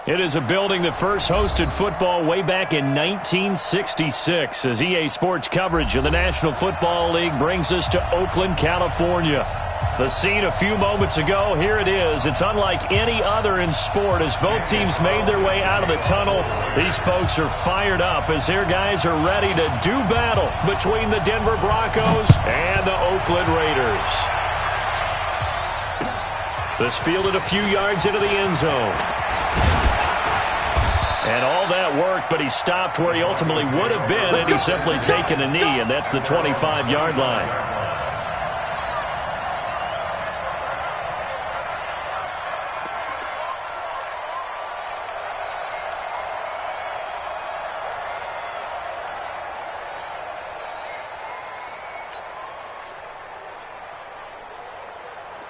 It is a building that first hosted football way back in 1966 as EA Sports coverage of the National Football League brings us to Oakland, California. The scene a few moments ago, here it is. It's unlike any other in sport as both teams made their way out of the tunnel. These folks are fired up as their guys are ready to do battle between the Denver Broncos and the Oakland Raiders. This fielded a few yards into the end zone. And all that worked, but he stopped where he ultimately would have been, and he's simply taken a knee, and that's the 25-yard line.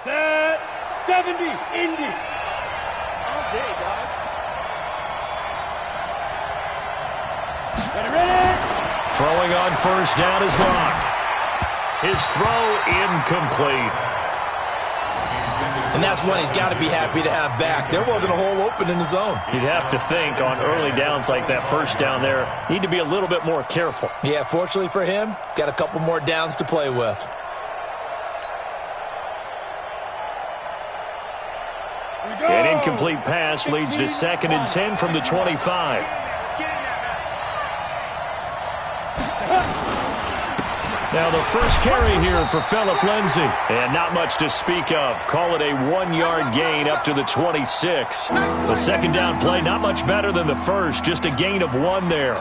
Set 70, Indy. All day, dog. Ready. Throwing on first down is Locke. His throw incomplete. And that's one he's got to be happy to have back. There wasn't a hole open in the zone. You'd have to think on early downs like that first down there, need to be a little bit more careful. Yeah, fortunately for him, got a couple more downs to play with. An incomplete pass leads to 2nd and 10 from the 25. Now the first carry here for Phillip Lindsay. And not much to speak of. Call it a 1-yard gain up to the 26. The second down play not much better than the first. Just a gain of 1 there.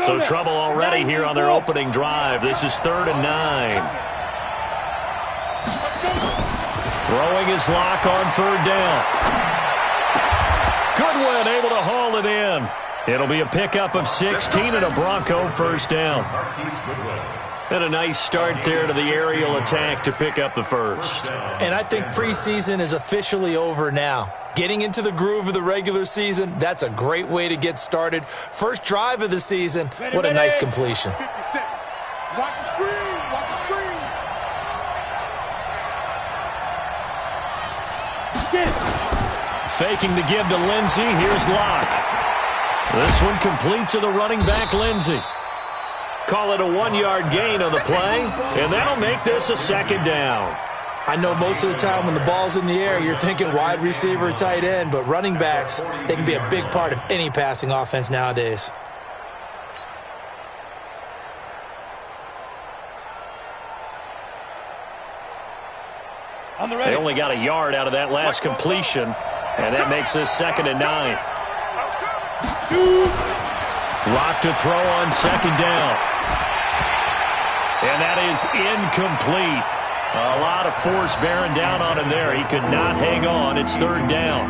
So trouble already here on their opening drive. This is 3rd and 9. Throwing his Lock on 3rd down. Goodwin able to haul it in. It'll be a pickup of 16 and a Bronco first down. And a nice start there to the aerial attack to pick up the first. And I think preseason is officially over now. Getting into the groove of the regular season, that's a great way to get started. First drive of the season, what a nice completion. 50 seconds. Watch the screen. Watch the screen. Faking the give to Lindsay. Here's Locke. This one complete to the running back, Lindsay. Call it a 1-yard gain on the play, and that'll make this a 2nd down. I know most of the time when the ball's in the air, you're thinking wide receiver, tight end, but running backs, they can be a big part of any passing offense nowadays. They only got a yard out of that last completion, and that makes this 2nd and 9. Lock to throw on 2nd down. And that is incomplete. A lot of force bearing down on him there. He could not hang on. It's 3rd down.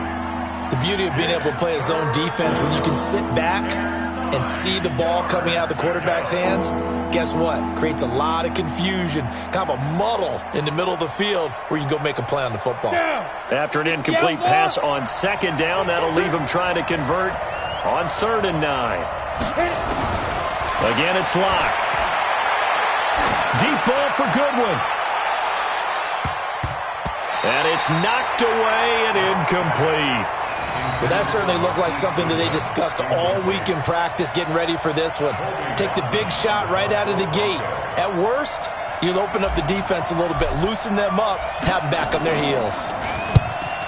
The beauty of being able to play a zone defense when you can sit back and see the ball coming out of the quarterback's hands, guess what? Creates a lot of confusion, kind of a muddle in the middle of the field where you can go make a play on the football. After an incomplete pass on 2nd down, that'll leave him trying to convert on 3rd and 9. Again, it's Locke. Deep ball for Goodwin. And it's knocked away and incomplete. Well, that certainly looked like something that they discussed all week in practice getting ready for this one. Take the big shot right out of the gate. At worst, you'll open up the defense a little bit, loosen them up, have them back on their heels.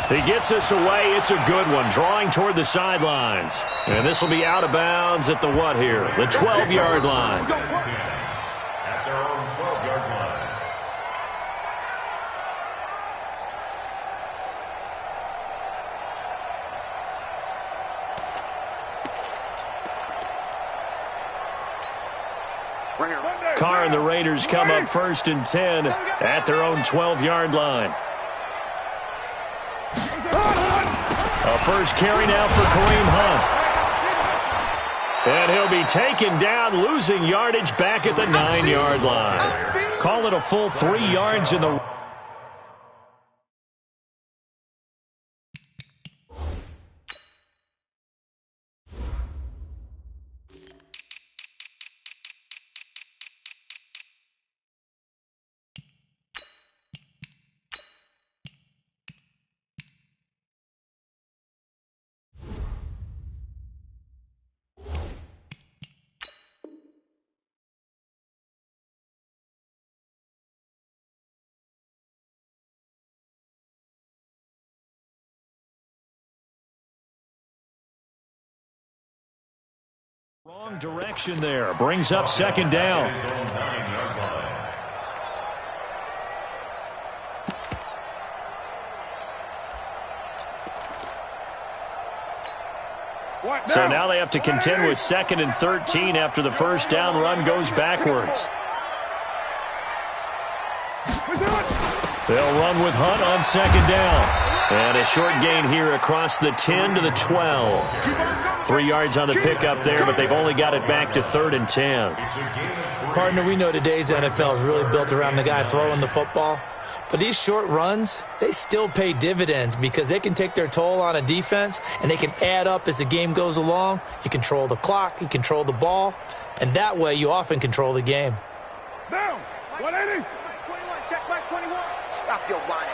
He gets us away. It's a good one, drawing toward the sidelines. And this will be out of bounds at the what here? The 12-yard line. At their own 12-yard line. Carr and the Raiders come up 1st and 10 at their own 12-yard line. A first carry now for Kareem Hunt. And he'll be taken down, losing yardage back at the 9-yard line. Call it a full 3 yards in the... Wrong direction there. Brings up second down. So now they have to contend with 2nd and 13 after the first down run goes backwards. They'll run with Hunt on second down. And a short gain here across the 10 to the 12. 3 yards on the pickup there, but they've only got it back to 3rd and 10. Partner, we know today's NFL is really built around the guy throwing the football. But these short runs, they still pay dividends because they can take their toll on a defense and they can add up as the game goes along. You control the clock, you control the ball, and that way you often control the game. Down. 180. 21, check by 21. Stop your whining.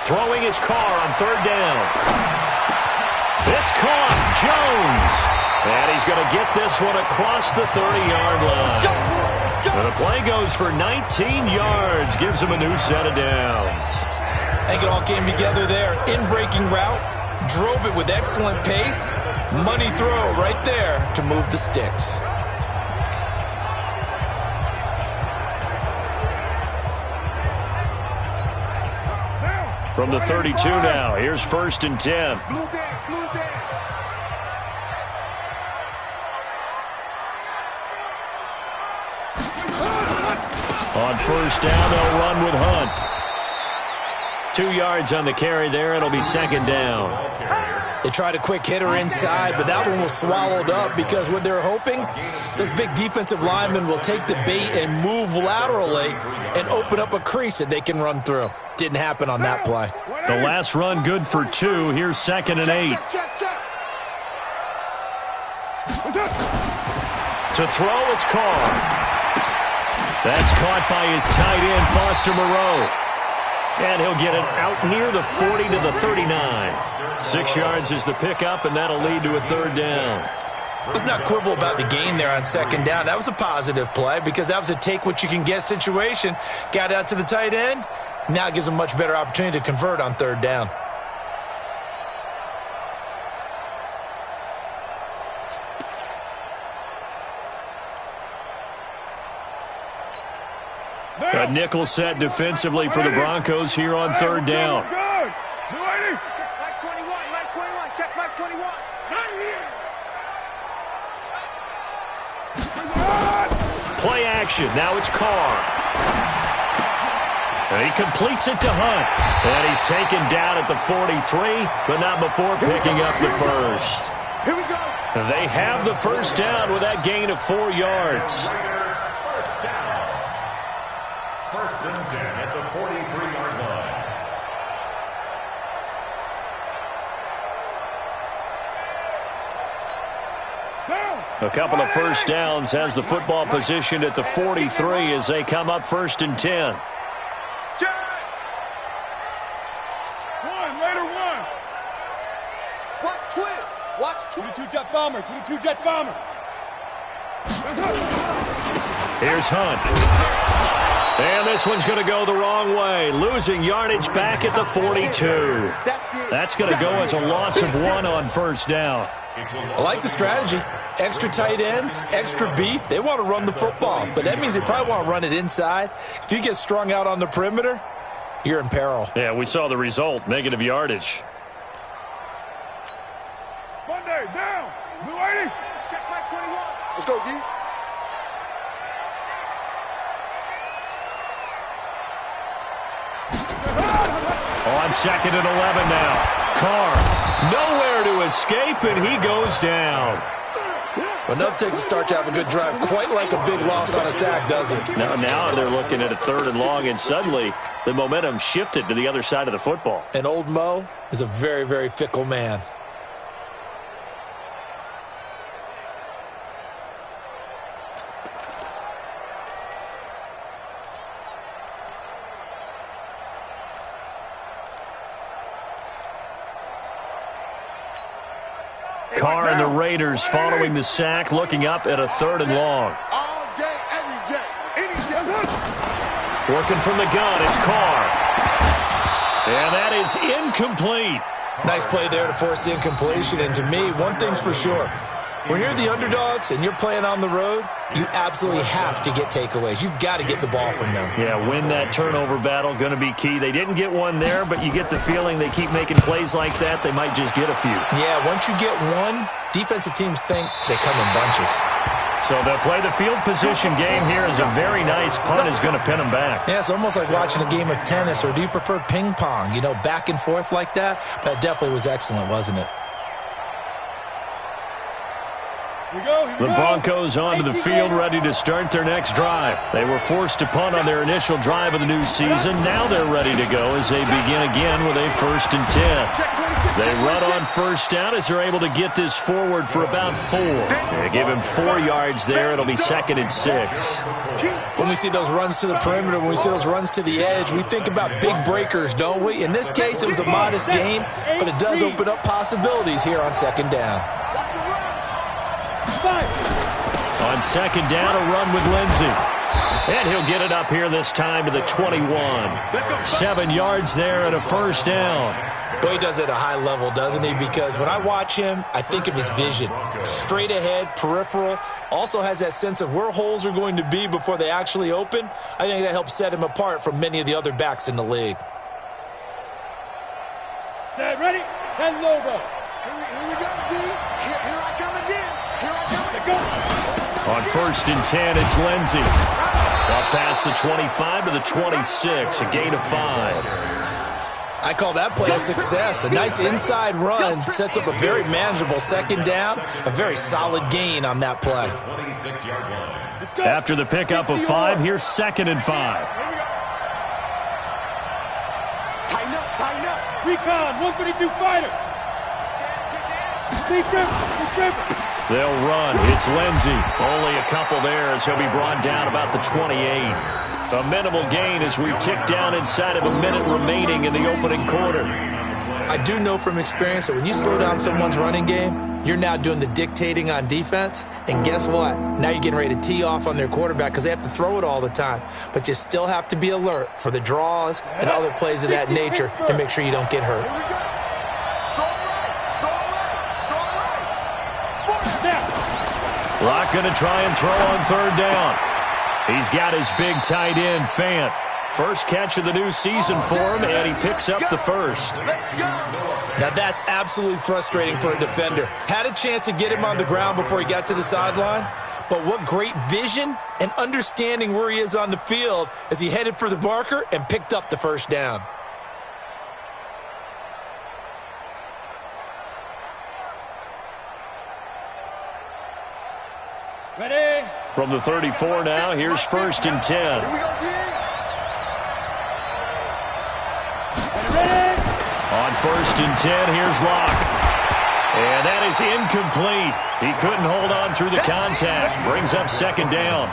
Throwing his car on 3rd down. It's caught. Jones. And he's going to get this one across the 30-yard line. And the play goes for 19 yards. Gives him a new set of downs. I think it all came together there. In-breaking route. Drove it with excellent pace. Money throw right there to move the sticks. From the 32 now, here's 1st and 10. On 1st down, they'll run with Hunt. 2 yards on the carry there. It'll be 2nd down. They tried a quick hitter inside, but that one was swallowed up because what they're hoping, those big defensive linemen will take the bait and move laterally and open up a crease that they can run through. Didn't happen on that play. The last run good for 2. Here's 2nd and 8. To throw, it's Carr. That's caught by his tight end, Foster Moreau. And he'll get it out near the 40 to the 39. 6 yards is the pickup, and that'll lead to a 3rd down. Let's not quibble about the gain there on 2nd down. That was a positive play because that was a take-what-you-can-get situation. Got out to the tight end. Now it gives them a much better opportunity to convert on 3rd down. A nickel set defensively for the Broncos here on 3rd down. Check by 21, check by 21. Play action. Now it's Carr. And he completes it to Hunt. And he's taken down at the 43, but not before picking up the first. Here we go. They have the first down with that gain of 4 yards. First down. 1st and 10 at the 43-yard line. A couple of first downs has the football positioned at the 43 as they come up 1st and 10. Watch 22 jet bomber, 22 jet bomber. Here's Hunt. And this one's going to go the wrong way. Losing yardage back at the 42. That's going to go as a loss of 1 on 1st down. I like the strategy. Extra tight ends, extra beef. They want to run the football, but that means they probably want to run it inside. If you get strung out on the perimeter, you're in peril. Yeah, we saw the result. Negative yardage. Monday, down. Blue 80. Check by 21. Let's go, D. On 2nd and 11 now. Carr, nowhere to escape, and he goes down. Enough takes a start to have a good drive. Quite like a big loss on a sack, does it? Now they're looking at a 3rd and long, and suddenly the momentum shifted to the other side of the football. And old Mo is a very, very fickle man. Carr and the Raiders following the sack, looking up at a 3rd and long. All day, every day, any day. Working from the gun, it's Carr. And that is incomplete. Nice play there to force the incompletion. And to me, one thing's for sure. When you're the underdogs and you're playing on the road, you absolutely have to get takeaways. You've got to get the ball from them. Yeah, win that turnover battle, going to be key. They didn't get one there, but you get the feeling they keep making plays like that, they might just get a few. Yeah, once you get one, defensive teams think they come in bunches. So they'll play the field position game here as a very nice punt is going to pin them back. Yeah, it's almost like watching a game of tennis, or do you prefer ping pong? You know, back and forth like that? That definitely was excellent, wasn't it? The Broncos onto the field ready to start their next drive. They were forced to punt on their initial drive of the new season. Now they're ready to go as they begin again with a 1st and 10. They run on first down as they're able to get this forward for about 4. They give him 4 yards there. It'll be 2nd and 6. When we see those runs to the perimeter, when we see those runs to the edge, we think about big breakers, don't we? In this case, it was a modest gain, but it does open up possibilities here on 2nd down. On 2nd down, a run with Lindsey. And he'll get it up here this time to the 21. 7 yards there and a 1st down. Boy, he does it at a high level, doesn't he? Because when I watch him, I think of his vision. Straight ahead, peripheral. Also has that sense of where holes are going to be before they actually open. I think that helps set him apart from many of the other backs in the league. Set, ready? 10 Lobo. Here we go, D. Here I come again. Here I come. On 1st and 10, it's Lindsey. Up past the 25 to the 26, a gain of 5. I call that play a success. A nice inside run sets up a very manageable 2nd down. A very solid gain on that play. After the pickup of 5, here's 2nd and 5. Tighten up. Recon, 132 fighter. Deep river. They'll run. It's Lindsey. Only a couple there as he'll be brought down about the 28. A minimal gain as we tick down inside of a minute remaining in the opening quarter. I do know from experience that when you slow down someone's running game, you're now doing the dictating on defense. And guess what? Now you're getting ready to tee off on their quarterback because they have to throw it all the time. But you still have to be alert for the draws and other plays of that nature to make sure you don't get hurt. Locke going to try and throw on 3rd down. He's got his big tight end, Fant. First catch of the new season for him, and he picks up the 1st. Now that's absolutely frustrating for a defender. Had a chance to get him on the ground before he got to the sideline, but what great vision and understanding where he is on the field as he headed for the marker and picked up the 1st down. Ready? From the 34 now, here's 1st and 10. Here we go, D. Ready? On 1st and 10, here's Locke. And that is incomplete. He couldn't hold on through the contact. Brings up 2nd down.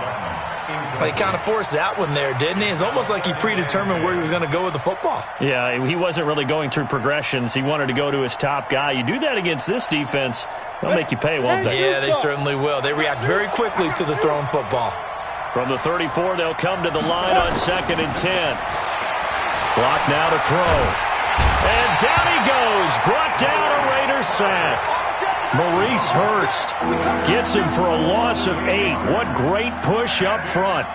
Well, he kind of forced that one there, didn't he? It's almost like he predetermined where he was going to go with the football. Yeah, he wasn't really going through progressions. He wanted to go to his top guy. You do that against this defense, they'll make you pay, won't they? Yeah, they certainly will. They react very quickly to the thrown football. From the 34, they'll come to the line on 2nd and 10. Clock now to throw. And down he goes. Brought down a Raider sack. Maurice Hurst gets him for a loss of 8. What great push up front.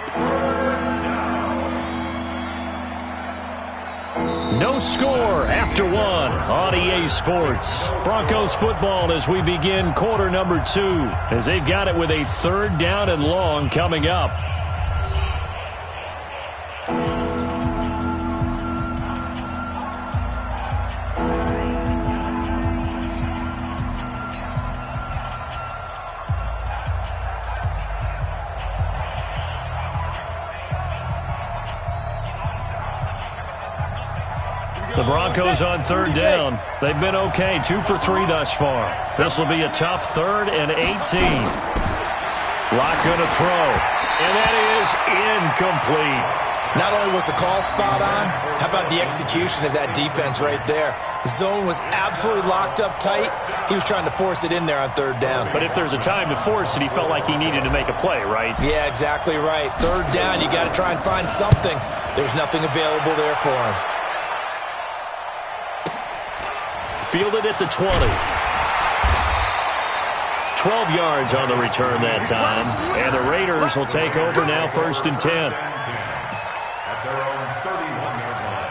No score after 1 on EA Sports. Broncos football as we begin quarter number 2 as they've got it with a 3rd down and long coming up. The Broncos on 3rd down. They've been okay, 2 for 3 thus far. This will be a tough 3rd and 18. Locke going to throw, and that is incomplete. Not only was the call spot on, how about the execution of that defense right there? Zone was absolutely locked up tight. He was trying to force it in there on third down. But if there's a time to force it, he felt like he needed to make a play, right? Yeah, exactly right. Third down, you got to try and find something. There's nothing available there for him. Fielded at the 20. 12 yards on the return that time. And the Raiders will take over now, 1st and 10. At their own 31-yard line.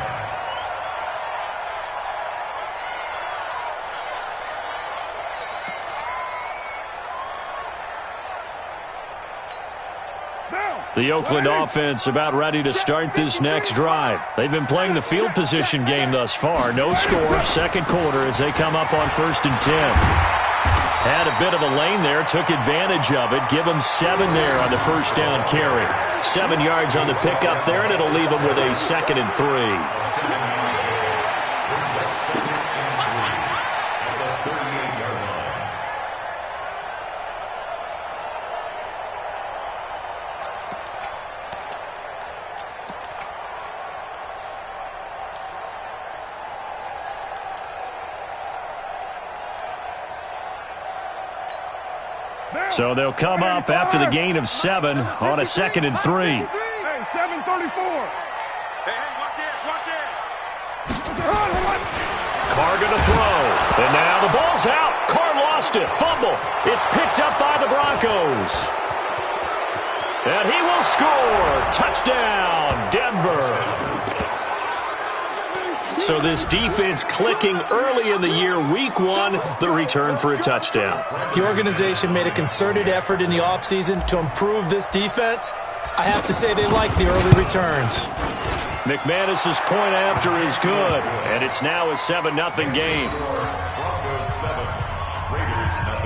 The Oakland offense about ready to start this next drive. They've been playing the field position game thus far. No score, second quarter as they come up on 1st and 10. Had a bit of a lane there, took advantage of it. Give them 7 there on the first down carry. 7 yards on the pickup there, and it'll leave them with a 2nd and 3. So they'll come up after the gain of 7 on a 2nd and 3. Hey, 734. Hey, watch it. Carr going to throw. And now the ball's out. Carr lost it. Fumble. It's picked up by the Broncos. And he will score. Touchdown, Denver. So this defense clicking early in the year, week 1, the return for a touchdown. The organization made a concerted effort in the offseason to improve this defense. I have to say they like the early returns. McManus's point after is good, and it's now a 7-0 game. Broncos 7, Raiders 0.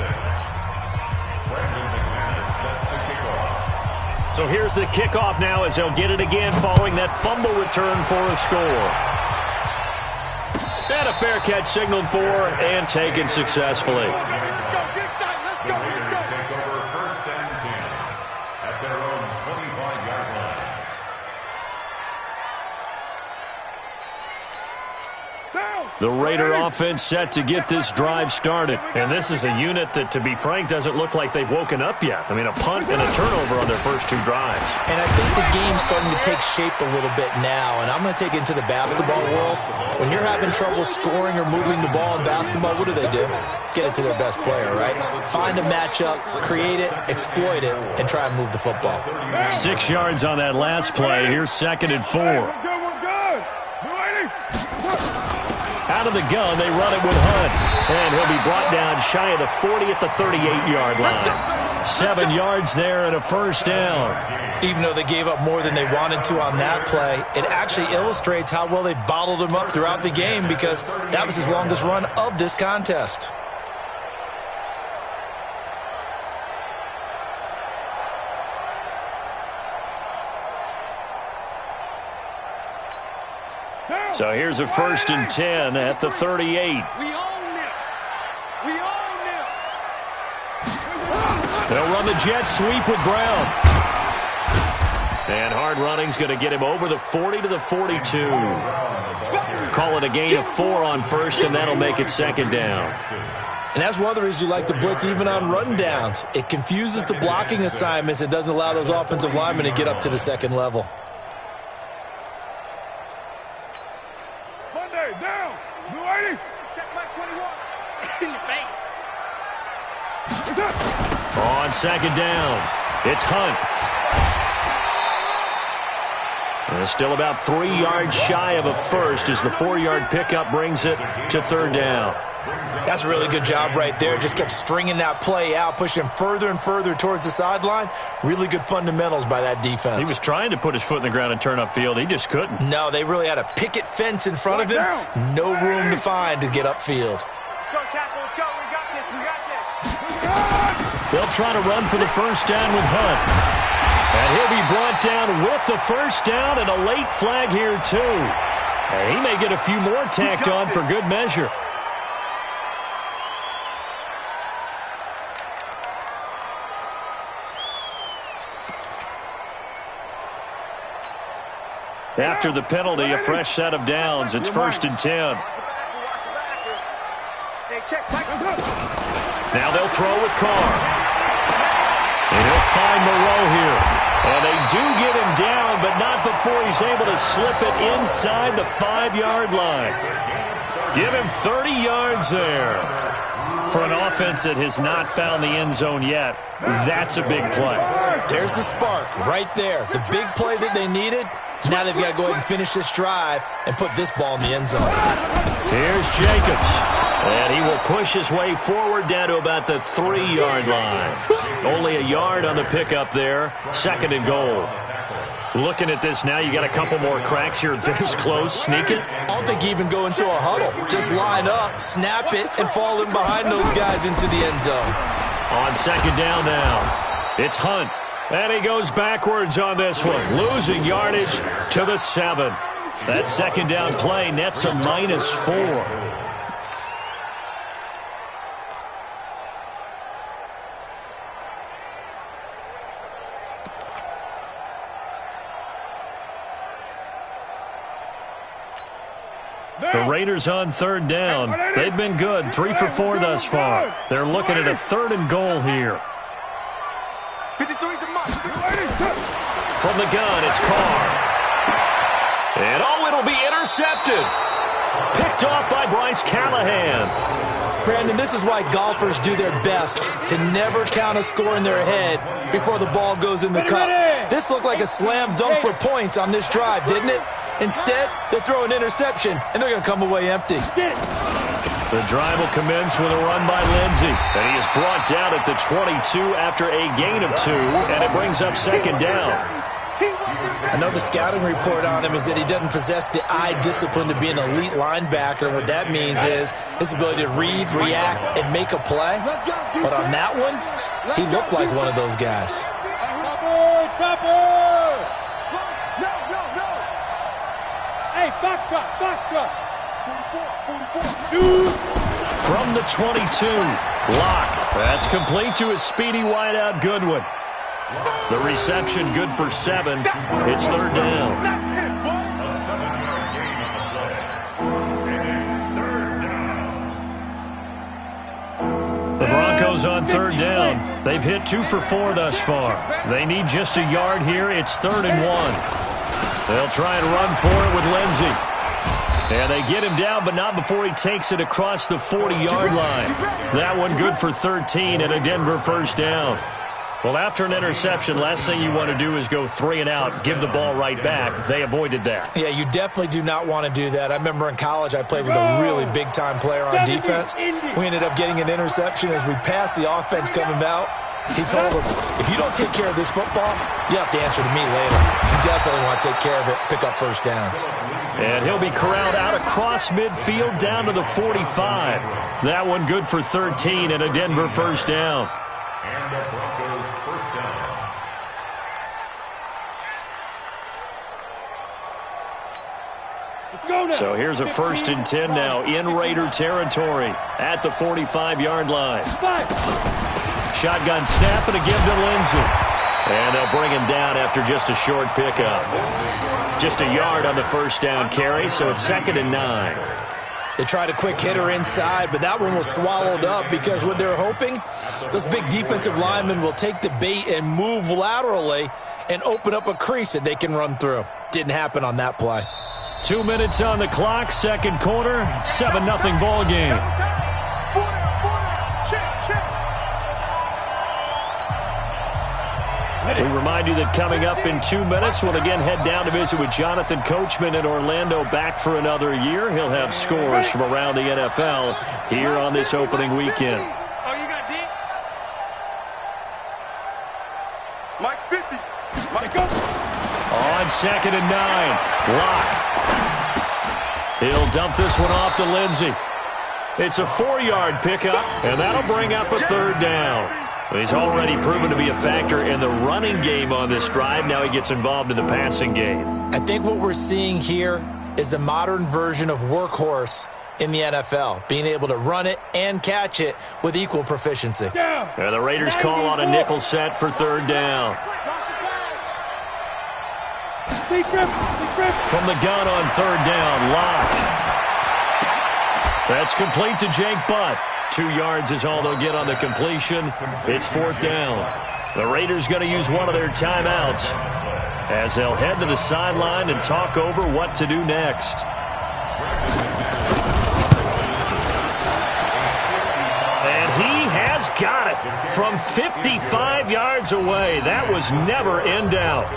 Brandon McManus set to kick off. So here's the kickoff now as they'll get it again following that fumble return for a score. And a fair catch signaled for and taken successfully. The Raiders take over 1st and 10 at their own 25-yard line. The Raider offense set to get this drive started. And this is a unit that, to be frank, doesn't look like they've woken up yet. I mean, a punt and a turnover on their first 2 drives. And I think the game's starting to take shape a little bit now. And I'm going to take it into the basketball world. When you're having trouble scoring or moving the ball in basketball, what do? Get it to their best player, right? Find a matchup, create it, exploit it, and try and move the football. 6 yards on that last play. Here's 2nd and 4. We're good. Out of the gun, they run it with Hunt. And he'll be brought down shy of the 40 at the 38-yard line. 7 yards there and a first down. Even though they gave up more than they wanted to on that play, it actually illustrates how well they've bottled them up throughout the game because that was his longest run of this contest. So here's a 1st and 10 at the 38. We own it. We own it. They'll run the jet sweep with Brown. And hard running's going to get him over the 40 to the 42. Call it a gain of 4 on 1st, and that'll make it 2nd down. And that's one of the reasons you like to blitz even on run downs. It confuses the blocking assignments. It doesn't allow those offensive linemen to get up to the 2nd level. Down. Blue 80. Check my 21. In your face. On 2nd down, it's Hunt. And still about 3 yards shy of a first as the 4-yard pickup brings it to 3rd down. That's a really good job right there. Just kept stringing that play out, pushing him further and further towards the sideline. Really good fundamentals by that defense. He was trying to put his foot in the ground and turn upfield. He just couldn't. No, they really had a picket fence in front of him. No room to find to get upfield. Let's go, tackle. Let's go. We got this. We got this. They'll try to run for the first down with Hunt. And he'll be brought down with the first down and a late flag here, too. And he may get a few more tacked on for good measure. After the penalty, a fresh set of downs. It's 1st and 10. Now they'll throw with Carr. And he'll find Moreau here. And they do get him down, but not before he's able to slip it inside the 5-yard line. Give him 30 yards there. For an offense that has not found the end zone yet, that's a big play. There's the spark right there. The big play that they needed. Now they've got to go ahead and finish this drive and put this ball in the end zone. Here's Jacobs. And he will push his way forward down to about the 3-yard line. Only a yard on the pickup there. 2nd and goal. Looking at this now, you got a couple more cracks here. This close, sneak it. I don't think you even go into a huddle. Just line up, snap it, and fall in behind those guys into the end zone. On 2nd down now, it's Hunt. And he goes backwards on this one, losing yardage to the 7. That 2nd down play nets a -4. The Raiders on 3rd down. They've been good, 3 for 4 thus far. They're looking at a 3rd and goal here. From the gun, it's Carr. And it'll be intercepted. Picked off by Bryce Callahan. Brandon, this is why golfers do their best to never count a score in their head before the ball goes in the cup. This looked like a slam dunk for points on this drive, didn't it? Instead, they throw an interception, and they're going to come away empty. The drive will commence with a run by Lindsey. And he is brought down at the 22 after a gain of 2, and it brings up 2nd down. I know the scouting report on him is that he doesn't possess the eye discipline to be an elite linebacker. And what that means is his ability to read, react, and make a play. But on that one, he looked like one of those guys. Hey, box drop. 44, shoot. From the 22, Locke. That's complete to his speedy wideout Goodwin. The reception good for 7. It's 3rd down. A 7-yard gain on the play. And it's 3rd down. The Broncos on 3rd down. They've hit 2 for 4 thus far. They need just a yard here. It's 3rd and 1. They'll try and run for it with Lindsey. And they get him down, but not before he takes it across the 40-yard line. That one good for 13 and a Denver 1st down. Well, after an interception, last thing you want to do is go 3 and out, give the ball right back. They avoided that. Yeah, you definitely do not want to do that. I remember in college I played with a really big-time player on defense. We ended up getting an interception as we passed the offense coming out. He told him, if you don't take care of this football, you have to answer to me later. You definitely want to take care of it, pick up 1st downs. And he'll be corralled out across midfield down to the 45. That one good for 13 and a Denver 1st down. And the Broncos 1st down. So here's a 1st and 10 now in Raider territory at the 45-yard line. Shotgun snap and a give to Lindsey. And they'll bring him down after just a short pickup. Just a yard on the 1st down carry, so it's 2nd and 9. They tried a quick hitter inside, but that one was swallowed up because what they're hoping, those big defensive linemen will take the bait and move laterally and open up a crease that they can run through. Didn't happen on that play. 2 minutes on the clock, 2nd quarter, 7-0 ball game. We remind you that coming up in 2 minutes, we'll again head down to visit with Jonathan Coachman in Orlando, back for another year. He'll have scores from around the NFL here on this opening weekend. Oh, you got D? Mike 50. Mike, go. On 2nd and 9, Locke. He'll dump this one off to Lindsey. It's a 4-yard pickup, and that'll bring up a 3rd down. He's already proven to be a factor in the running game on this drive. Now he gets involved in the passing game. I think what we're seeing here is the modern version of workhorse in the NFL, being able to run it and catch it with equal proficiency. And the Raiders call on a nickel set for 3rd down. From the gun on third down, Locke. That's complete to Jake Butt. 2 yards is all they'll get on the completion. It's fourth down. The Raiders going to use one of their timeouts as they'll head to the sideline and talk over what to do next. And he has got it from 55 yards away. That was never in doubt.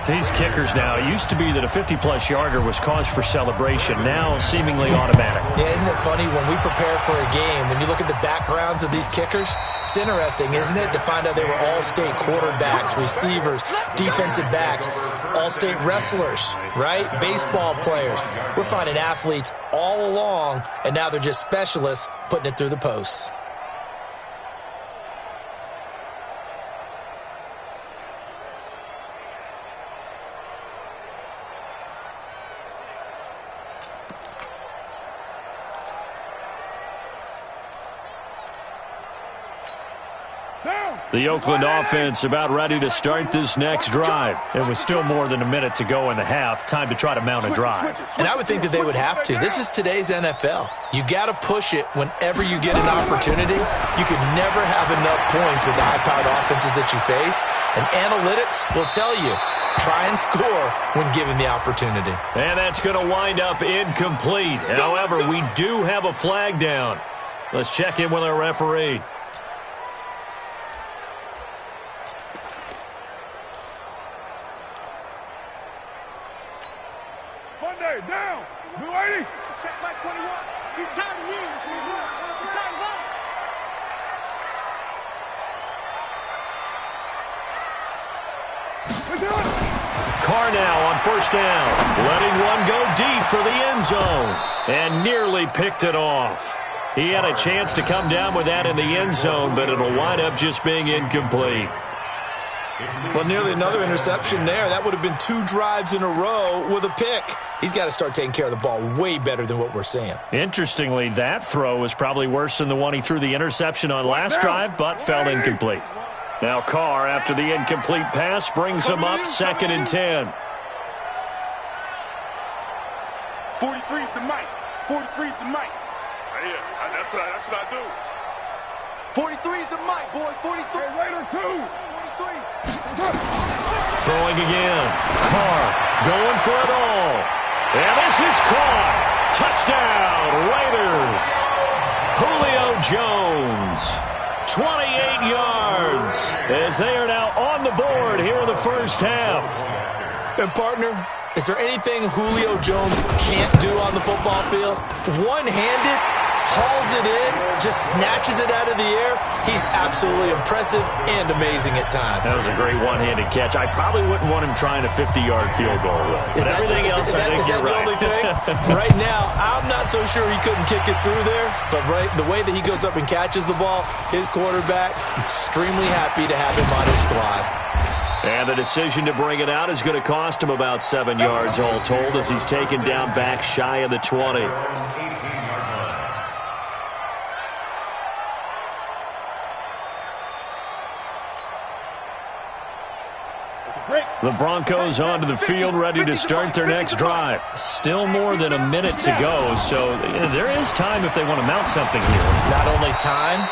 These kickers now, it used to be that a 50-plus yarder was cause for celebration. Now seemingly automatic. Yeah, isn't it funny when we prepare for a game, when you look at the backgrounds of these kickers, it's interesting, isn't it, to find out they were all-state quarterbacks, receivers, defensive backs, all-state wrestlers, right? Baseball players. We're finding athletes all along, and now they're just specialists putting it through the posts. The Oakland offense about ready to start this next drive. It was still more than a minute to go in the half. Time to try to mount a drive. And I would think that they would have to. This is today's NFL. You got to push it whenever you get an opportunity. You could never have enough points with the high-powered offenses that you face. And analytics will tell you, try and score when given the opportunity. And that's going to wind up incomplete. However, we do have a flag down. Let's check in with our referee. Down! Blue 80! Check by 21. He's tired of you. He's tired of us. Carr now on first down. Letting one go deep for the end zone. And nearly picked it off. He had a chance to come down with that in the end zone, but it'll wind up just being incomplete. Well, nearly another interception there. That would have been 2 drives in a row with a pick. He's got to start taking care of the ball way better than what we're seeing. Interestingly, that throw was probably worse than the one he threw the interception on last drive, but fell incomplete. Now Carr, after the incomplete pass, brings him up 2nd and 10. 43's the mic. 43's the mic. Yeah, that's what I do. 43's the mic, boy. 43. Raider 2. 43. Throwing again. Carr going for it all. And this is caught. Touchdown, Raiders. Julio Jones. 28 yards as they are now on the board here in the first half. And, partner, is there anything Julio Jones can't do on the football field? One-handed, hauls it in, just snatches it out of the air. He's absolutely impressive and amazing at times. That was a great one-handed catch. I probably wouldn't want him trying a 50-yard field goal, though. But everything else, I think you're right. Is that the only thing? Right now, I'm not so sure he couldn't kick it through there, but the way that he goes up and catches the ball, his quarterback, extremely happy to have him on his squad. And the decision to bring it out is going to cost him about 7 yards all told as he's taken down back shy of the 20. The Broncos onto the field, ready to start their next drive. Still more than a minute to go, so there is time if they want to mount something here. Not only time,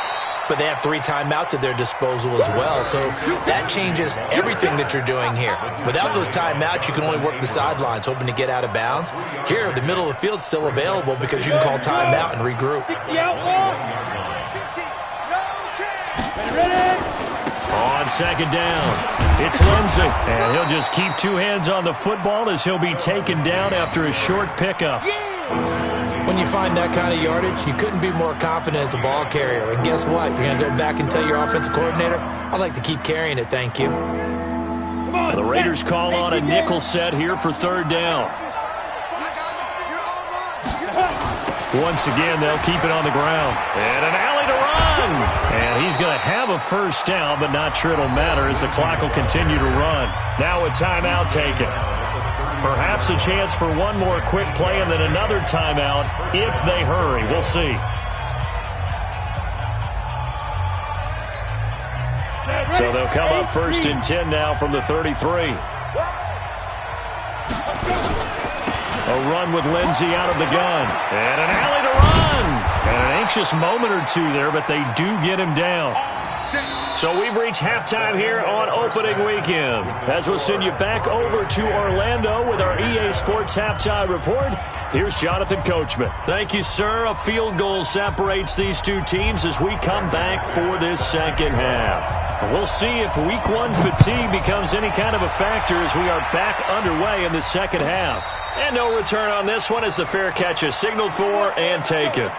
but they have 3 timeouts at their disposal as well, so that changes everything that you're doing here. Without those timeouts, you can only work the sidelines, hoping to get out of bounds. Here, the middle of the field's still available because you can call timeout and regroup. 60 outlaw. 50. No chance. Ready? On second down, it's Lindsey. And he'll just keep 2 hands on the football as he'll be taken down after a short pickup. When you find that kind of yardage, you couldn't be more confident as a ball carrier. And guess what? You're going to go back and tell your offensive coordinator, I'd like to keep carrying it, thank you. The Raiders call on a nickel set here for third down. Once again, they'll keep it on the ground. And an alley to run. And he's going to have a first down, but not sure it'll matter as the clock will continue to run. Now a timeout taken. Perhaps a chance for one more quick play and then another timeout if they hurry. We'll see. So they'll come up 1st and 10 now from the 33. A run with Lindsey out of the gun. And an alley to run. And an anxious moment or two there, but they do get him down. So we've reached halftime here on opening weekend. As we'll send you back over to Orlando with our EA Sports Halftime Report, here's Jonathan Coachman. Thank you, sir. A field goal separates these two teams as we come back for this second half. We'll see if Week 1 fatigue becomes any kind of a factor as we are back underway in the second half. And no return on this one as the fair catch is signaled for and taken.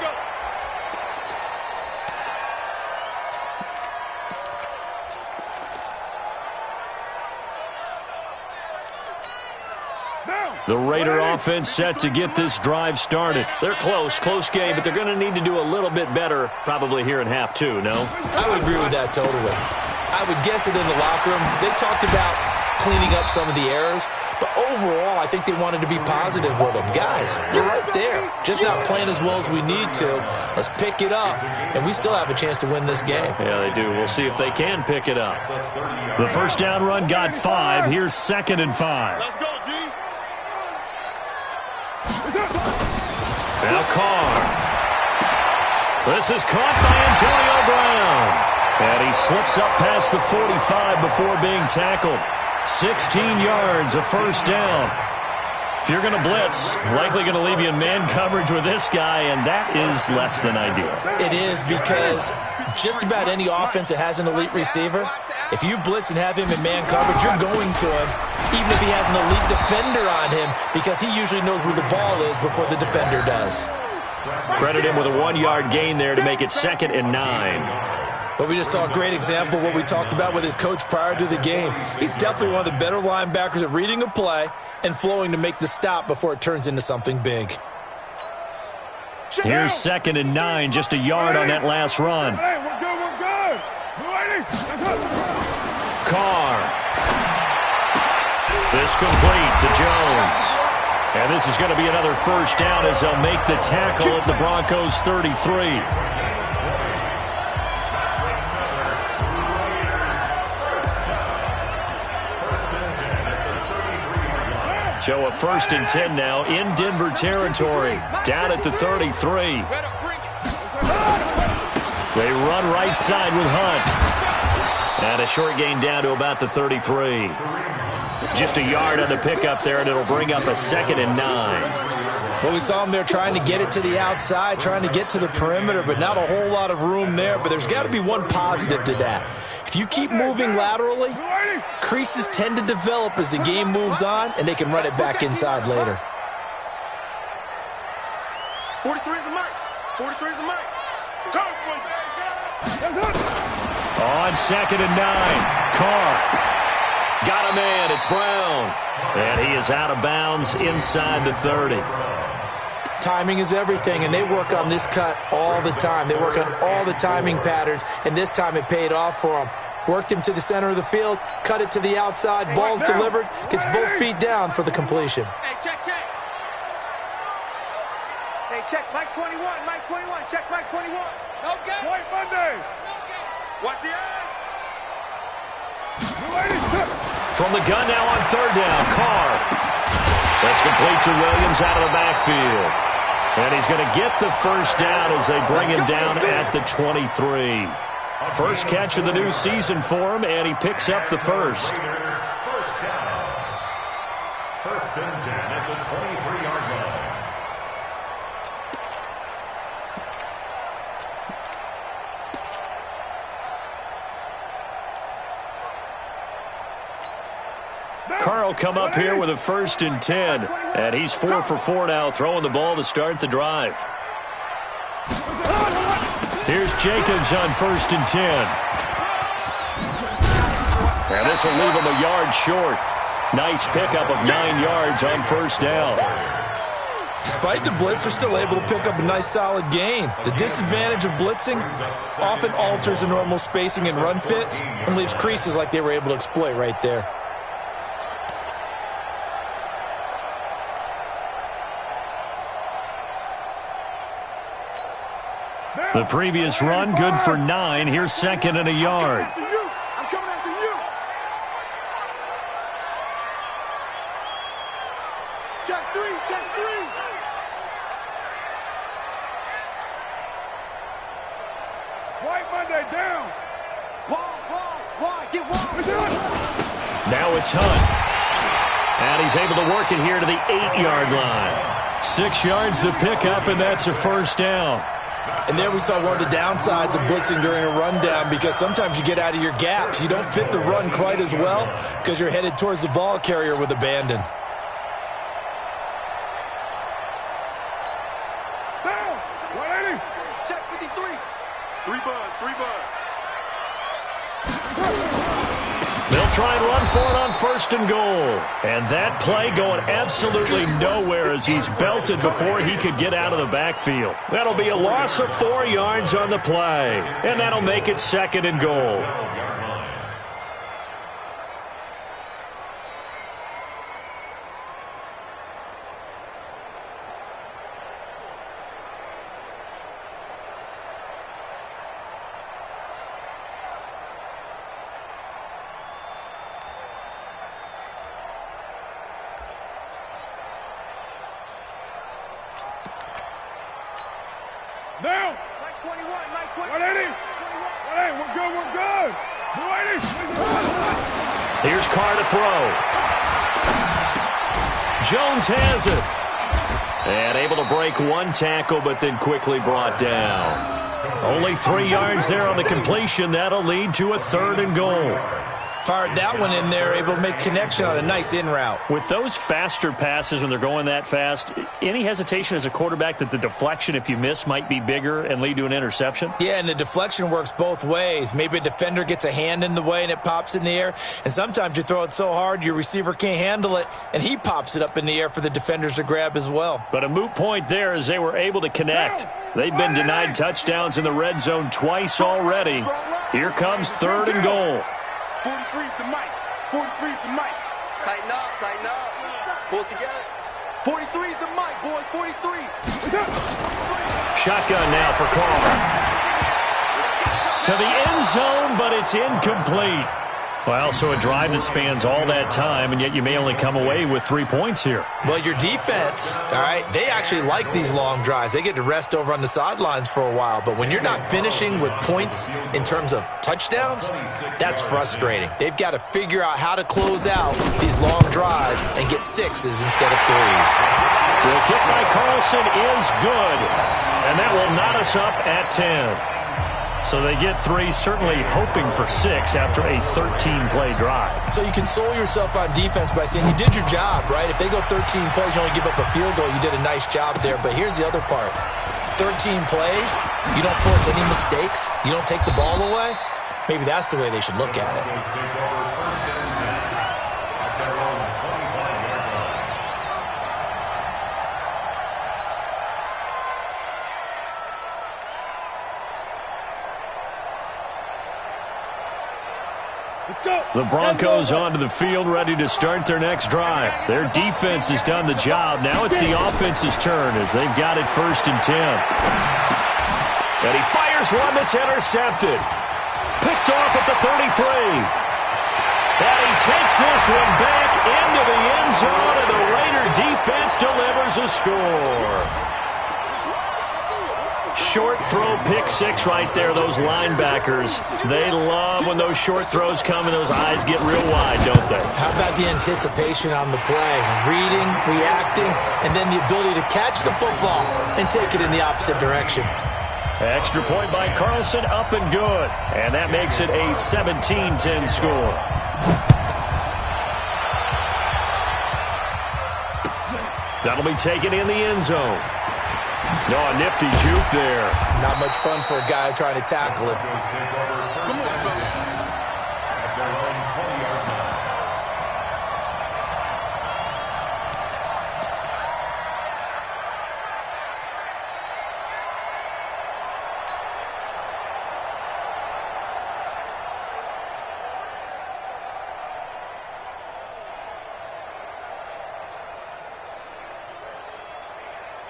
The Raider offense set to get this drive started. They're close game, but they're going to need to do a little bit better probably here in half two, no? I would agree with that totally. I would guess it in the locker room. They talked about cleaning up some of the errors, but overall I think they wanted to be positive with them. Guys, you're right there. Just not playing as well as we need to. Let's pick it up, and we still have a chance to win this game. Yeah, they do. We'll see if they can pick it up. The first down run got 5. Here's 2nd and 5. Let's go, G. Now Carr. This is caught by Antonio Brown. And he slips up past the 45 before being tackled. 16 yards, a first down. If you're going to blitz, likely going to leave you in man coverage with this guy, and that is less than ideal. It is, because just about any offense that has an elite receiver, if you blitz and have him in man coverage, you're going to him, even if he has an elite defender on him, because he usually knows where the ball is before the defender does. Credit him with a 1-yard gain there to make it 2nd and 9. But we just saw a great example of what we talked about with his coach prior to the game. He's definitely one of the better linebackers at reading a play and flowing to make the stop before it turns into something big. Here's 2nd and 9, just a yard on that last run. Carr. This complete to Jones. And this is going to be another first down as they'll make the tackle at the Broncos 33. So a 1st and 10 now in Denver territory. Down at the 33. They run right side with Hunt. And a short gain down to about the 33. Just a yard on the pickup there, and it'll bring up a 2nd and 9. Well, we saw him there trying to get it to the outside, trying to get to the perimeter, but not a whole lot of room there. But there's got to be one positive to that. If you keep moving laterally, creases tend to develop as the game moves on, and they can run it back inside later. 43 is the mic. 43 is the mic. Go, on 2nd and 9, Carr. Got a man, it's Brown. And he is out of bounds inside the 30. Timing is everything, and they work on this cut all the time. They work on all the timing patterns, and this time it paid off for them. Worked him to the center of the field, cut it to the outside, ball's delivered, gets both feet down for the completion. Hey, check. Hey, check, Mike 21, check Mike 21. No good. White Monday. Watch the eye. From the gun now on 3rd down, Carr. That's complete to Williams out of the backfield. And he's going to get the first down as they bring him down at the 23. First catch of the new season for him, and he picks up the first. First down. 1st and 10 at the 23-yard line. Carr will come up here with a 1st and 10, and he's 4 for 4 now, throwing the ball to start the drive. Here's Jacobs on 1st and 10. And this will leave him a yard short. Nice pickup of 9 yards on 1st down. Despite the blitz, they're still able to pick up a nice solid gain. The disadvantage of blitzing often alters the normal spacing and run fits and leaves creases like they were able to exploit right there. The previous run, good for 9. Here's 2nd and a yard. I'm coming after you. Check 3. down. Wide, get wide. Now it's Hunt. And he's able to work it here to the 8-yard line. 6 yards the pickup, and that's a first down. And there we saw one of the downsides of blitzing during a rundown, because sometimes you get out of your gaps. You don't fit the run quite as well because you're headed towards the ball carrier with abandon. Down. 180. Check 53. 3 bud. They'll try and run for it on 1st and goal. And that play going absolutely nowhere as he's belted before he could get out of the backfield. That'll be a loss of 4 yards on the play. And that'll make it 2nd and goal. Now. Mike 21, Mike 20. 180. 180, we're good. 280. Here's Carr to throw. Jones has it. And able to break one tackle, but then quickly brought down. Only 3 yards there on the completion. That'll lead to a 3rd and goal. Fired that one in there, able to make connection on a nice in route. With those faster passes when they're going that fast, any hesitation as a quarterback that the deflection, if you miss, might be bigger and lead to an interception? Yeah, and the deflection works both ways. Maybe a defender gets a hand in the way and it pops in the air. And sometimes you throw it so hard your receiver can't handle it, and he pops it up in the air for the defenders to grab as well. But a moot point there as they were able to connect. They've been denied touchdowns in the red zone twice already. Here comes 3rd and goal. 43's the mic. 43's the mic. Tighten up. Pull it together. 43's the mic, boy. 43. Shotgun now for Carr. To the end zone, but it's incomplete. Well, so a drive that spans all that time, and yet you may only come away with 3 points here. Well, your defense, all right, they actually like these long drives. They get to rest over on the sidelines for a while. But when you're not finishing with points in terms of touchdowns, that's frustrating. They've got to figure out how to close out these long drives and get 6s instead of 3s. The kick by Carlson is good, and that will knot us up at 10. So they get 3, certainly hoping for 6 after a 13-play drive. So you console yourself on defense by saying you did your job, right? If they go 13 plays, you only give up a field goal, you did a nice job there. But here's the other part. 13 plays, you don't force any mistakes, you don't take the ball away. Maybe that's the way they should look at it. The Broncos onto the field, ready to start their next drive. Their defense has done the job. Now it's the offense's turn as they've got it 1st and 10. And he fires one that's intercepted. Picked off at the 33. And he takes this one back into the end zone, and the Raider defense delivers a score. Short throw, pick 6 right there, those linebackers. They love when those short throws come and those eyes get real wide, don't they? How about the anticipation on the play? Reading, reacting, and then the ability to catch the football and take it in the opposite direction. Extra point by Carlson, up and good. And that makes it a 17-10 score. That'll be taken in the end zone. No, a nifty juke there. Not much fun for a guy trying to tackle it.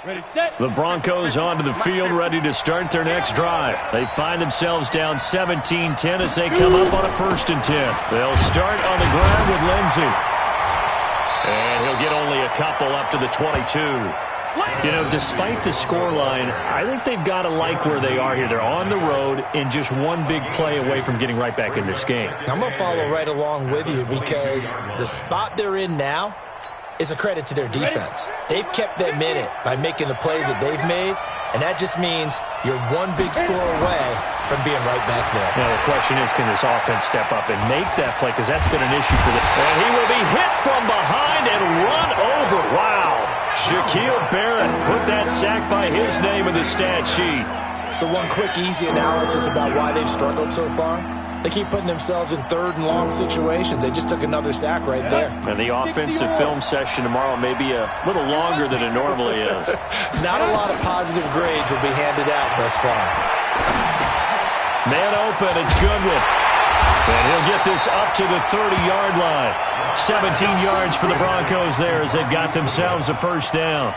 Ready, set. The Broncos onto the field, ready to start their next drive. They find themselves down 17-10 as they come up on a 1st and 10. They'll start on the ground with Lindsey. And he'll get only a couple up to the 22. You know, despite the scoreline, I think they've got to like where they are here. They're on the road and just one big play away from getting right back in this game. I'm going to follow right along with you because the spot they're in now is a credit to their defense. They've kept them in it by making the plays that they've made, and that just means you're one big score away from being right back there. Now, the question is, can this offense step up and make that play? Because that's been an issue for them. And he will be hit from behind and run over. Wow. Shaquille Barrett put that sack by his name in the stat sheet. So one quick, easy analysis about why they've struggled so far. They keep putting themselves in third and long situations. They just took another sack right there. And the offensive film session tomorrow may be a little longer than it normally is. Not a lot of positive grades will be handed out thus far. Man open, it's Goodwin. And he'll get this up to the 30-yard line. 17 yards for the Broncos there as they've got themselves a first down.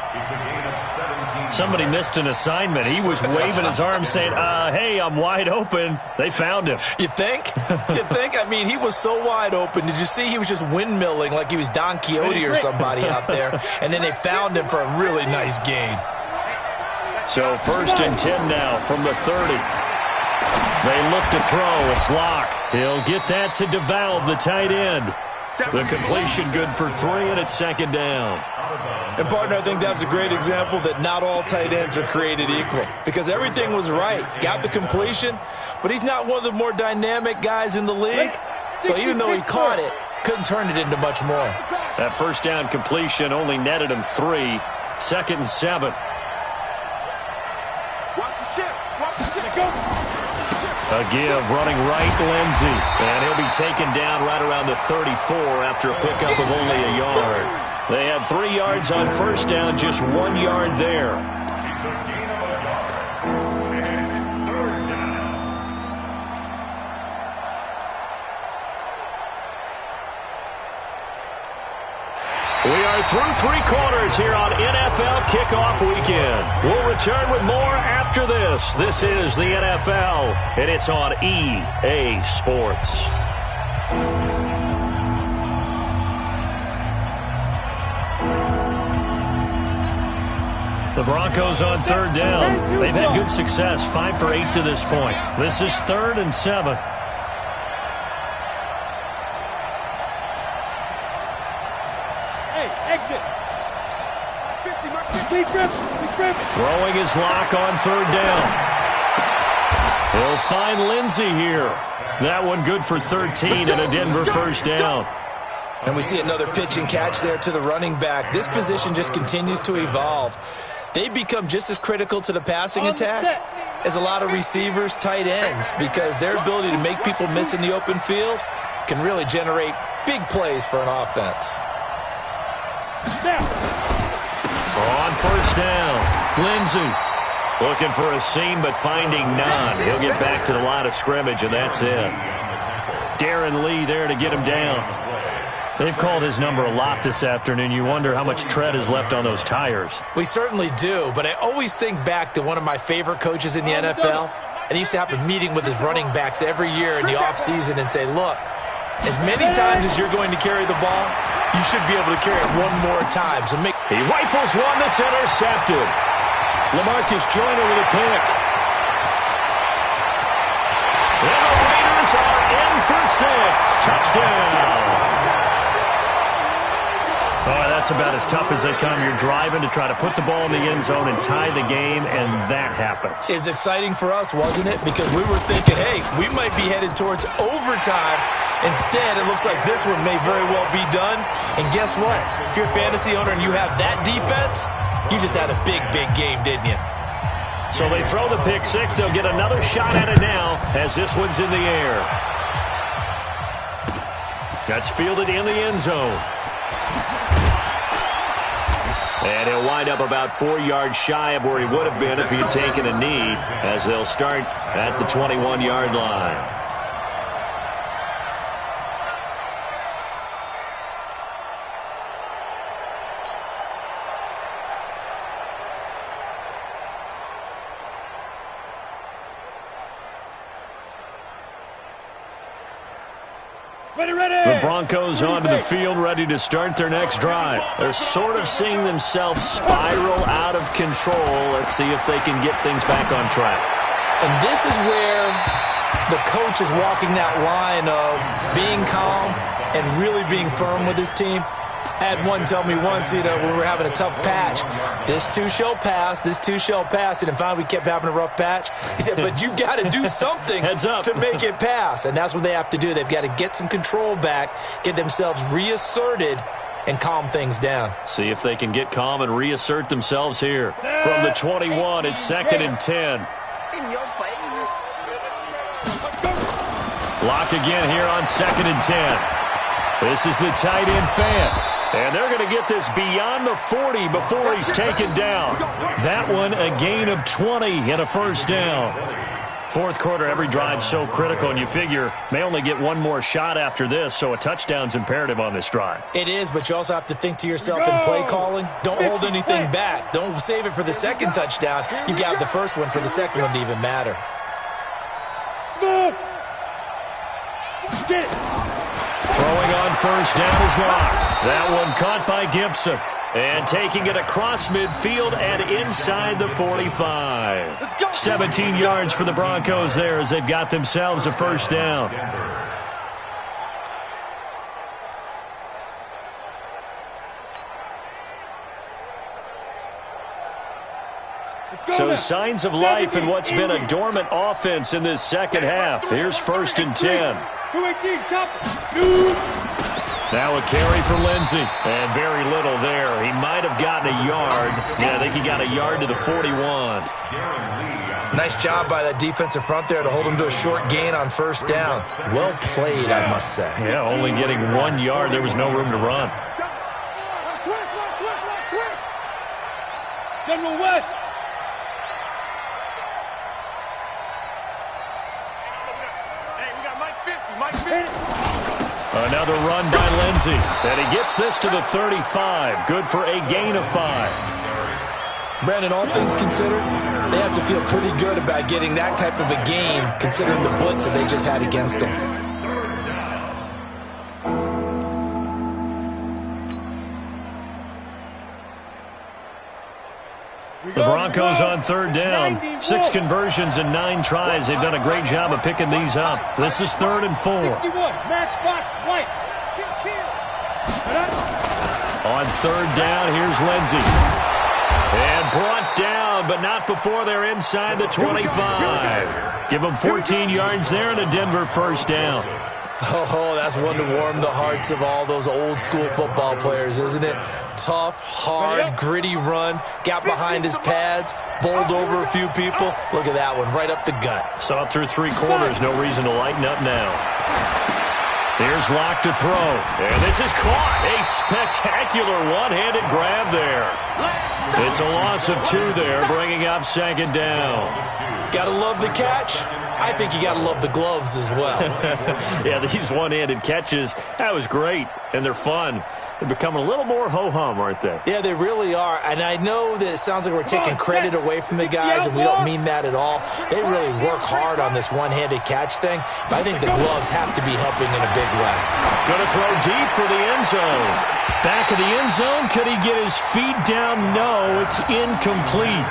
Somebody missed an assignment. He was waving his arms saying, hey, I'm wide open. They found him. You think? You think? I mean, he was so wide open. Did you see he was just windmilling like he was Don Quixote or somebody out there? And then they found him for a really nice gain. So 1st and 10 now from the 30. They look to throw. It's Locke. He'll get that to DeValve, the tight end. The completion good for 3, and it's 2nd down. And, partner, I think that's a great example that not all tight ends are created equal because everything was right. Got the completion, but he's not one of the more dynamic guys in the league. So even though he caught it, couldn't turn it into much more. That first down completion only netted him 3. 2nd and 7. Watch the ship. Watch the ship. Go. A give running right, Lindsey. And he'll be taken down right around the 34 after a pickup of only a yard. They had 3 yards on first down, just 1 yard there. We are through 3 quarters here on NFL Kickoff Weekend. We'll return with more after this. This is the NFL, and it's on EA Sports. The Broncos on 3rd down. They've had good success, 5 for 8 to this point. This is 3rd and 7. Throwing his Lock on 3rd down. He'll find Lindsey here. That one good for 13 and a Denver first down. And we see another pitch and catch there to the running back. This position just continues to evolve. They've become just as critical to the passing attack as a lot of receivers, tight ends, because their ability to make people miss in the open field can really generate big plays for an offense. On first down, Lindsey looking for a seam but finding none. He'll get back to the line of scrimmage, and that's it. Darren Lee there to get him down. They've called his number a lot this afternoon. You wonder how much tread is left on those tires. We certainly do, but I always think back to one of my favorite coaches in the NFL, and he used to have a meeting with his running backs every year in the offseason and say, look, as many times as you're going to carry the ball, you should be able to carry it one more time. So he rifles one that's intercepted. LaMarcus Joyner with a pick. And the Raiders are in for 6. Touchdown. Oh, that's about as tough as they come. You're driving to try to put the ball in the end zone and tie the game, and that happens. It's exciting for us, wasn't it? Because we were thinking, hey, we might be headed towards overtime. Instead, it looks like this one may very well be done. And guess what? If you're a fantasy owner and you have that defense, you just had a big, big game, didn't you? So they throw the pick 6. They'll get another shot at it now as this one's in the air. That's fielded in the end zone. And he'll wind up about 4 yards shy of where he would have been if he had taken a knee, as they'll start at the 21-yard line. The Broncos onto the field, ready to start their next drive. They're sort of seeing themselves spiral out of control. Let's see if they can get things back on track. And this is where the coach is walking that line of being calm and really being firm with his team. I had one tell me once, when we were having a tough patch, this too shall pass, this too shall pass. And finally we kept having a rough patch. He said, but you've got to do something to make it pass. And that's what they have to do. They've got to get some control back, get themselves reasserted, and calm things down. See if they can get calm and reassert themselves here. From the 21, it's 2nd and 10. In your face. Lock again here on 2nd and 10. This is the tight end fan. And they're going to get this beyond the 40 before he's taken down. That one, a gain of 20 and a first down. Fourth quarter, every drive's so critical, and you figure may only get one more shot after this, so a touchdown's imperative on this drive. It is, but you also have to think to yourself in play calling, don't hold anything back. Don't save it for the second touchdown. You got the first one for the second one to even matter. Throwing on first down is Locke. That one caught by Gibson. And taking it across midfield and inside the 45. 17 yards for the Broncos there as they've got themselves a first down. So signs of life in what's been a dormant offense in this second half. Here's 1st and 10. 218, chop. Now a carry for Lindsey. And very little there. He might have gotten a yard. Yeah, I think he got a yard to the 41. Nice job by that defensive front there to hold him to a short gain on first down. Well played, I must say. Yeah, only getting 1 yard. There was no room to run. General West. Another run by Lindsey. And he gets this to the 35. Good for a gain of 5. Brandon, all things considered, they have to feel pretty good about getting that type of a gain considering the blitz that they just had against them. The Broncos on 3rd down. 6 conversions and 9 tries. They've done a great job of picking these up. This is 3rd and 4. Matchbox white. On 3rd down, here's Lindsey. And brought down, but not before they're inside the 25. Give them 14 yards there and a Denver first down. Oh, that's one to warm the hearts of all those old school football players, isn't it? Tough, hard, gritty run. Got behind his pads, bowled over a few people. Look at that one, right up the gut. Saw it through 3 quarters. No reason to lighten up now. Here's Locke to throw. And this is caught. A spectacular one-handed grab there. It's a loss of 2 there, bringing up 2nd down. Gotta love the catch. I think you got to love the gloves as well. Yeah, these one-handed catches, that was great, and they're fun. They're becoming a little more ho-hum, aren't they? Yeah, they really are. And I know that it sounds like we're taking credit away from the guys, and we don't mean that at all. They really work hard on this one-handed catch thing, but I think the gloves have to be helping in a big way. Going to throw deep for the end zone. Back of the end zone, could he get his feet down? No, it's incomplete.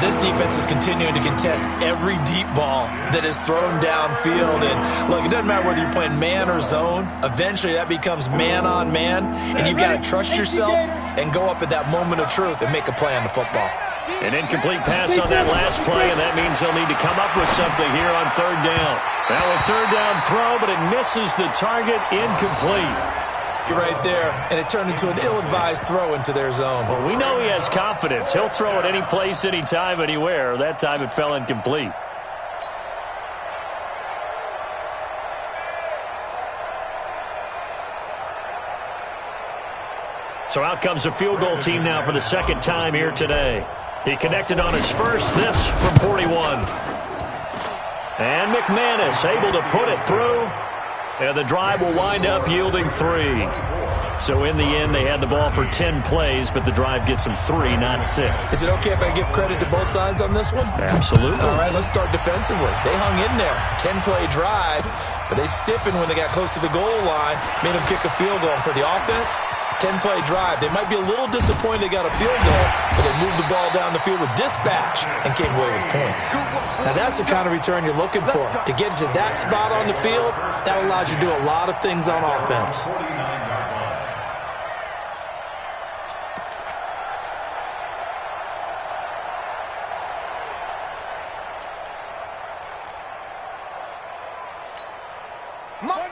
This defense is continuing to contest every deep ball that is thrown downfield. And look, it doesn't matter whether you're playing man or zone. Eventually, that becomes man-on-man. And you've got to trust yourself and go up at that moment of truth and make a play on the football. An incomplete pass on that last play, and that means they'll need to come up with something here on 3rd down. Now a 3rd down throw, but it misses the target. Incomplete. Right there, and it turned into an ill-advised throw into their zone. Well, we know he has confidence. He'll throw it any place, anytime, anywhere. That time it fell incomplete. So out comes a field goal team now for the 2nd time here today. He connected on his first, this from 41. And McManus able to put it through. And the drive will wind up yielding 3. So in the end, they had the ball for 10 plays, but the drive gets them 3, not 6. Is it okay if I give credit to both sides on this one? Absolutely. All right, let's start defensively. They hung in there. 10-play drive, but they stiffened when they got close to the goal line, made them kick a field goal. For the offense, 10-play drive. They might be a little disappointed they got a field goal, but they moved the ball down the field with dispatch and came away with points. Now, that's the kind of return you're looking for. To get to that spot on the field, that allows you to do a lot of things on offense.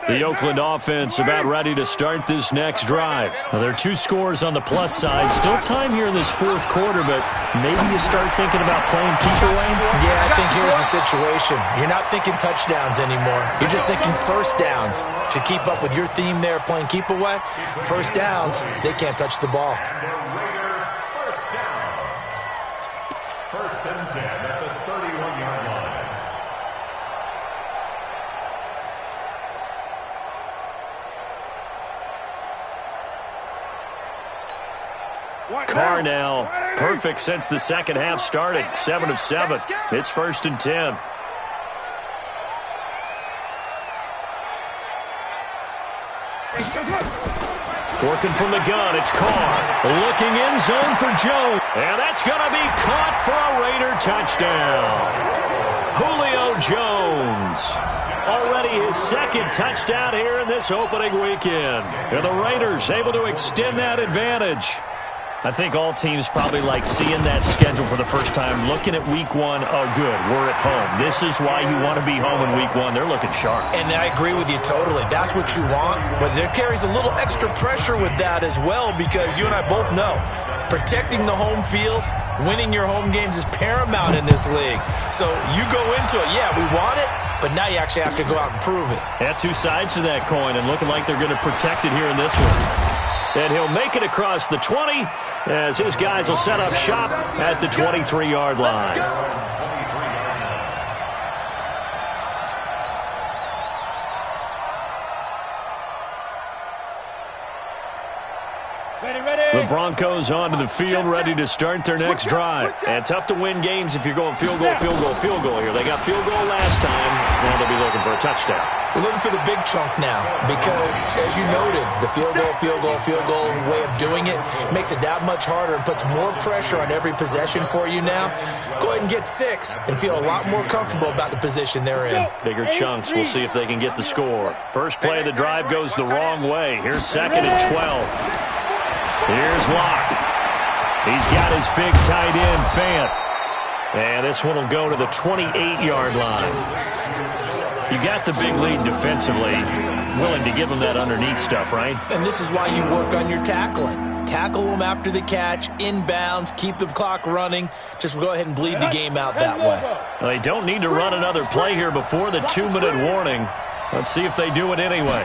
The Oakland offense about ready to start this next drive. Now, there are 2 scores on the plus side. Still time here in this 4th quarter, but maybe you start thinking about playing keep away? Yeah, I think here's the situation. You're not thinking touchdowns anymore. You're just thinking first downs. To keep up with your theme there, playing keep away, first downs, they can't touch the ball. First down. First and 10 at the 31-yard line. Carr now, perfect since the second half started. 7 of 7. It's 1st and 10. Working from the gun, it's Carr. Looking in zone for Jones. And that's going to be caught for a Raider touchdown. Julio Jones. Already his 2nd touchdown here in this opening weekend. And the Raiders able to extend that advantage. I think all teams probably like seeing that schedule for the first time, looking at week 1. Oh, good, we're at home. This is why you want to be home in week 1. They're looking sharp. And I agree with you totally. That's what you want. But there carries a little extra pressure with that as well, because you and I both know protecting the home field, winning your home games is paramount in this league. So you go into it, yeah, we want it, but now you actually have to go out and prove it. Yeah, 2 sides to that coin, and looking like they're going to protect it here in this one. And he'll make it across the 20 as his guys will set up shop at the 23-yard line. The Broncos onto the field, ready to start their next drive. And tough to win games if you're going field goal, field goal, field goal here. They got field goal last time. Now they'll be looking for a touchdown. We're looking for the big chunk now because, as you noted, the field goal way of doing it makes it that much harder and puts more pressure on every possession for you now. Go ahead and get 6 and feel a lot more comfortable about the position they're in. Bigger chunks. We'll see if they can get the score. First play of the drive goes the wrong way. Here's 2nd and 12. Here's Locke. He's got his big tight end, Fant. And this one will go to the 28-yard line. You got the big lead defensively. Willing to give them that underneath stuff, right? And this is why you work on your tackling. Tackle them after the catch, inbounds, keep the clock running. Just go ahead and bleed the game out that way. Well, they don't need to run another play here before the 2-minute warning. Let's see if they do it anyway.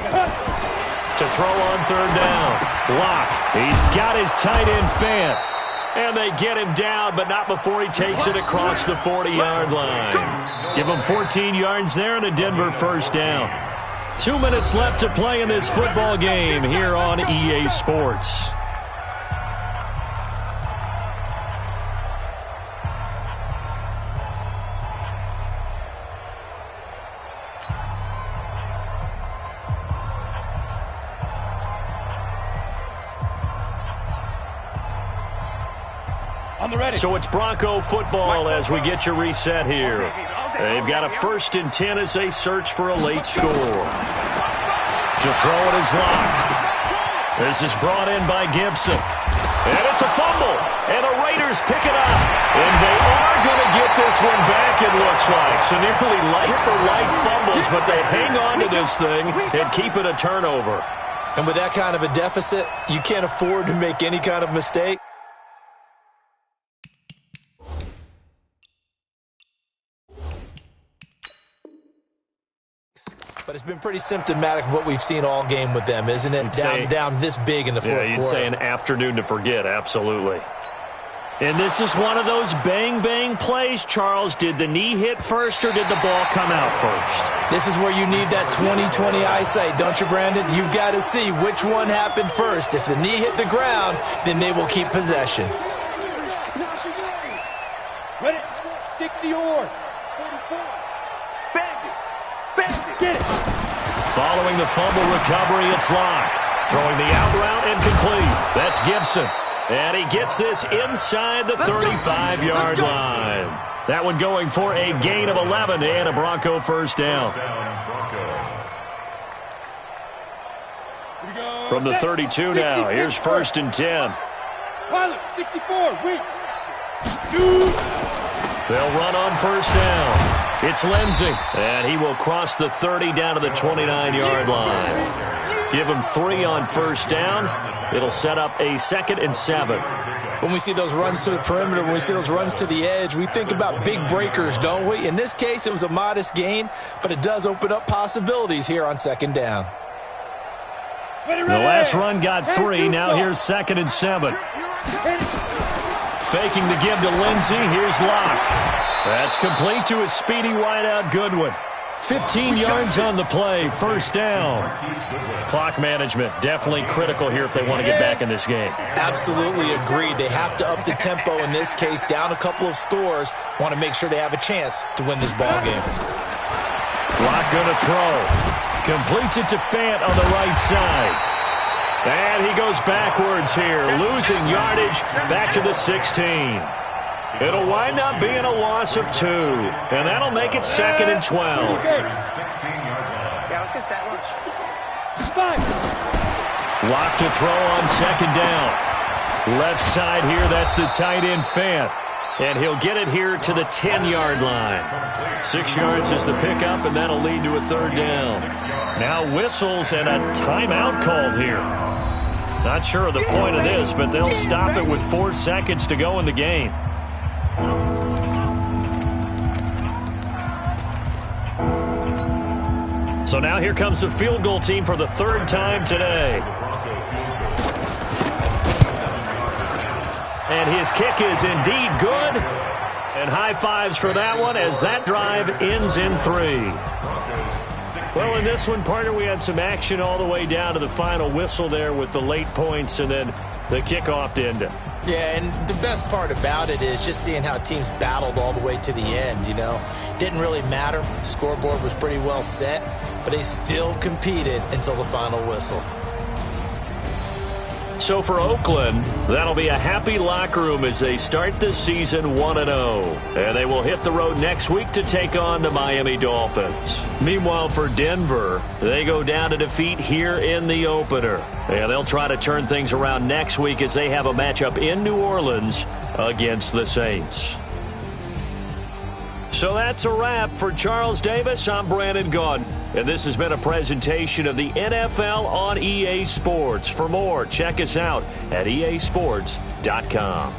To throw on 3rd down. Locke. He's got his tight end, Fant. And they get him down, but not before he takes it across the 40-yard line. Give him 14 yards there and a Denver first down. 2 minutes left to play in this football game here on EA Sports. So it's Bronco football as we get you reset here. They've got a 1st and 10 as they search for a late score. To throw it is Locke. This is brought in by Gibson. And it's a fumble. And the Raiders pick it up. And they are going to get this one back, it looks like. So nearly like-for-like fumbles, but they hang on to this thing and keep it a turnover. And with that kind of a deficit, you can't afford to make any kind of mistake. But it's been pretty symptomatic of what we've seen all game with them, isn't it? Down this big in the fourth quarter. Yeah, you'd say an afternoon to forget, absolutely. And this is one of those bang-bang plays, Charles. Did the knee hit first or did the ball come out first? This is where you need that 20/20 eyesight, don't you, Brandon? You've got to see which one happened first. If the knee hit the ground, then they will keep possession. Ready? 60 or 44. Bend it. Bend it. Get it. Following the fumble recovery, it's Locke. Throwing the out route and complete. That's Gibson. And he gets this inside the 35-yard line. That one going for a gain of 11 and a Bronco first down. From the 32 now, here's 1st and 10. Pilot, 64, weak. They'll run on 1st down. It's Lindsey, and he will cross the 30 down to the 29-yard line. Give him 3 on 1st down. It'll set up a 2nd and 7. When we see those runs to the perimeter, when we see those runs to the edge, we think about big breakers, don't we? In this case, it was a modest gain, but it does open up possibilities here on 2nd down. The last run got 3. Now here's 2nd and 7. Faking the give to Lindsey. Here's Locke. That's complete to his speedy wideout Goodwin. 15 yards on the play, 1st down. Clock management definitely critical here if they want to get back in this game. Absolutely agreed. They have to up the tempo in this case, down a couple of scores. Want to make sure they have a chance to win this ball game. Locke going to throw. Completes it to Fant on the right side. And he goes backwards here, losing yardage back to the 16. It'll wind up being a loss of 2, and that'll make it 2nd and 12. Yeah, let's go set lunch. Locke to throw on 2nd down. Left side here, that's the tight end Fant. And he'll get it here to the 10-yard line. 6 yards is the pickup, and that'll lead to a 3rd down. Now whistles and a timeout called here. Not sure of the point of this, but they'll stop it with 4 seconds to go in the game. So now here comes the field goal team for the 3rd time today. And his kick is indeed good. And high fives for that one as that drive ends in 3. Well, in this one, partner, we had some action all the way down to the final whistle there with the late points and then the kickoff to end it. Yeah, and the best part about it is just seeing how teams battled all the way to the end, you know. Didn't really matter. Scoreboard was pretty well set, but they still competed until the final whistle. So for Oakland, that'll be a happy locker room as they start the season 1-0. And they will hit the road next week to take on the Miami Dolphins. Meanwhile, for Denver, they go down to defeat here in the opener. And they'll try to turn things around next week as they have a matchup in New Orleans against the Saints. So that's a wrap. For Charles Davis, I'm Brandon Gaudin. And this has been a presentation of the NFL on EA Sports. For more, check us out at easports.com.